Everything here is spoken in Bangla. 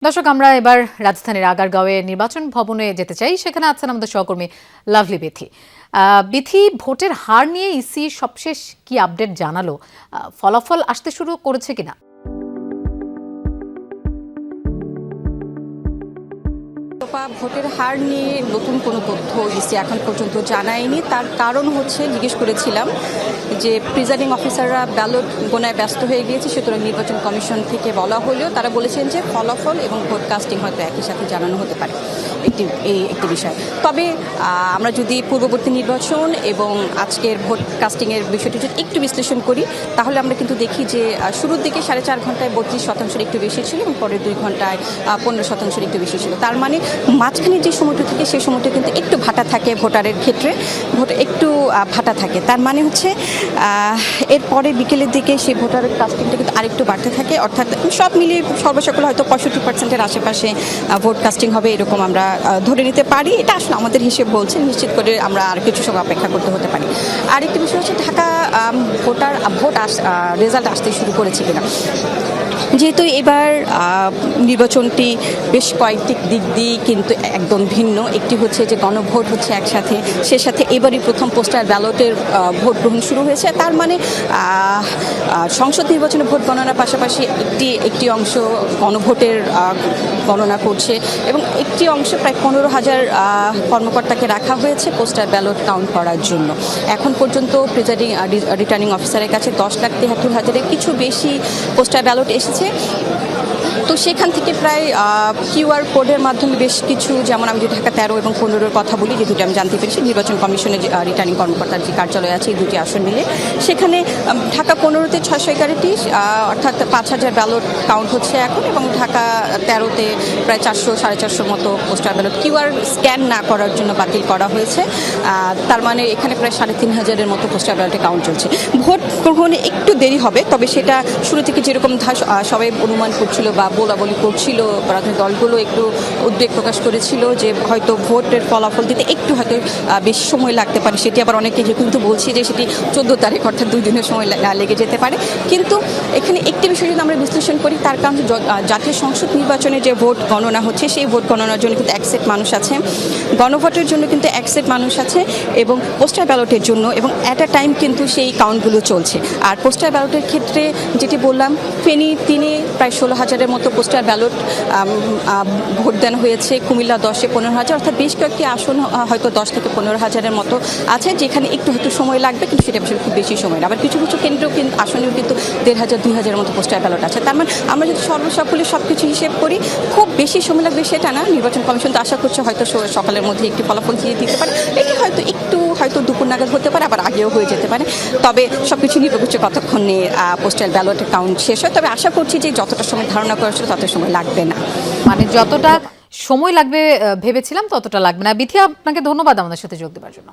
দর্শক, আমরা এবার রাজধানীর আগারগাঁওয়ে নির্বাচন ভবনে যেতে চাই। সেখানে আছেন আমাদের সহকর্মী লাভলি বিথি। বিথি, ভোটের হার নিয়ে ইসি সবশেষ কি আপডেট জানালো? ফলাফল আসতে শুরু করেছে কিনা? ভোটের হার নিয়ে নতুন কোনো তথ্য ইসি এখন পর্যন্ত জানায়নি। তার কারণ হচ্ছে, জিজ্ঞেস করেছিলাম যে প্রিজাইডিং অফিসাররা ব্যালট গোনায় ব্যস্ত হয়ে গিয়েছে, সুতরাং নির্বাচন কমিশন থেকে বলা হলেও তারা বলেছেন যে ফলাফল এবং ভোট কাস্টিং হয়তো একই সাথে জানানো হতে পারে। একটি বিষয়। তবে আমরা যদি পূর্ববর্তী নির্বাচন এবং আজকের ভোট কাস্টিংয়ের বিষয়টি যদি একটু বিশ্লেষণ করি, তাহলে আমরা কিন্তু দেখি যে শুরুর দিকে 4.5 ঘন্টায় 32% একটু বেশি ছিল এবং পরের 2 ঘন্টায় 15% একটু বেশি ছিল। তার মানে মাঝখানে যে সময়টা থাকে সেই সময়টা কিন্তু একটু ভাটা থাকে, ভোটারের ক্ষেত্রে ভোট একটু ভাটা থাকে। তার মানে হচ্ছে এরপরে বিকেলের দিকে সেই ভোটারের কাস্টিংটা কিন্তু আরেকটু বাড়তে থাকে, অর্থাৎ সব মিলিয়ে সর্বসকল হয়তো 65%-এর আশেপাশে ভোট কাস্টিং হবে, এরকম আমরা ধরে নিতে পারি। এটা আসলে আমাদের হিসেব বলছে, নিশ্চিত করে আমরা আর কিছু সময় অপেক্ষা করতে হতে পারি। আরেকটি বিষয় হচ্ছে ঢাকা ভোট রেজাল্ট আসতে শুরু করেছে কিনা। যেহেতু এবার নির্বাচনটি বেশ কয়েকটি দিক দিয়ে কিন্তু একদম ভিন্ন। একটি হচ্ছে যে গণভোট হচ্ছে একসাথে, সে সাথে এবারই প্রথম পোস্টাল ব্যালটের ভোট গ্রহণ শুরু হয়েছে। তার মানে সংসদ নির্বাচনে ভোট গণনার পাশাপাশি একটি অংশ গণভোটের গণনা করছে এবং একটি অংশ প্রায় 15,000 কর্মকর্তাকে রাখা হয়েছে পোস্টাল ব্যালট কাউন্ট করার জন্য। এখন পর্যন্ত রিটার্নিং অফিসারের কাছে 10,73,000-এর কিছু বেশি পোস্টাল ব্যালট এসেছে। তো সেখান থেকে প্রায় কিউআর কোডের মাধ্যমে বেশ কিছু, যেমন আমি যদি ঢাকা 13 এবং 15-এর কথা বলি, যে দুটো আমি জানতে পেরেছি নির্বাচন কমিশনের রিটার্নিং কর্মকর্তার যে কার্যালয় আছে, এই দুটি আসন মিলে সেখানে ঢাকা 15-তে 611টি, অর্থাৎ 5,000 ব্যালট কাউন্ট হচ্ছে এখন, এবং ঢাকা 13-তে প্রায় 400-450 মতো পোস্টাল ব্যালট কিউআর স্ক্যান না করার জন্য বাতিল করা হয়েছে। তার মানে এখানে প্রায় 3,500-এর মতো পোস্টাল ব্যালটে কাউন্ট চলছে। ভোট গ্রহণে একটু দেরি হবে, তবে সেটা শুরু থেকে যেরকম সবাই অনুমান করছিল বা বলাবলি করছিল, রাজনৈতিক দলগুলো একটু উদ্বেগ প্রকাশ করেছিল যে হয়তো ভোটের ফলাফল দিতে একটু হয়তো বেশি সময় লাগতে পারে, সেটি আবার অনেকে কিন্তু বলছি যে সেটি 14 তারিখ অর্থাৎ 2 দিনের সময় লেগে যেতে পারে। কিন্তু এখানে একটি বিষয় যদি আমরা বিশ্লেষণ করি, তার কারণ জাতীয় সংসদ নির্বাচনে যে ভোট গণনা হচ্ছে, সেই ভোট গণনার জন্য কিন্তু 1 সেট মানুষ আছে, গণভোটের জন্য কিন্তু 1 সেট মানুষ আছে, এবং পোস্টাল ব্যালটের জন্য এবং অ্যাট আ টাইম কিন্তু সেই কাউন্টগুলো চলছে। আর পোস্টাল ব্যালটের ক্ষেত্রে যেটি বললাম, ফেনী 3-এ প্রায় 16,000-এর মতো পোস্টাল ব্যালট ভোট দেন হয়েছে, কুমিল্লা 10-এ 15,000, অর্থাৎ বেশ কয়েকটি আসন হয়তো 10 থেকে 15,000-এর মতো আছে, যেখানে একটু হয়তো সময় লাগবে, কিন্তু সেটা আসলে খুব বেশি সময় না। আবার কিছু কিছু কেন্দ্র আসনেও কিন্তু 1,500-2,000-এর মতো পোস্টাল ব্যালট আছে। তার মানে আমরা যদি সর্বসকলে সব কিছু হিসেব করি, খুব বেশি সময় লাগবে সেটা না। নির্বাচন কমিশন তো আশা করছে হয়তো সকালের মধ্যে একটি ফলাফল দিয়ে দিতে পারে। এটি হয়তো দুপুর নাগাদ হতে পারে, আবার আগেও হয়ে যেতে পারে। তবে সবকিছু নির্ভর করছে কতক্ষণে পোস্টাল ব্যালটের কাউন্ট শেষ হয়। তবে আশা করছি যে যতটা সময় ধারণা করা ছিল তত সময় লাগবে না। মানে যতটা সময় লাগবে ভেবেছিলাম ততটা লাগবে না। বিথি, আপনাকে ধন্যবাদ আমাদের সাথে যোগ দেওয়ার জন্য।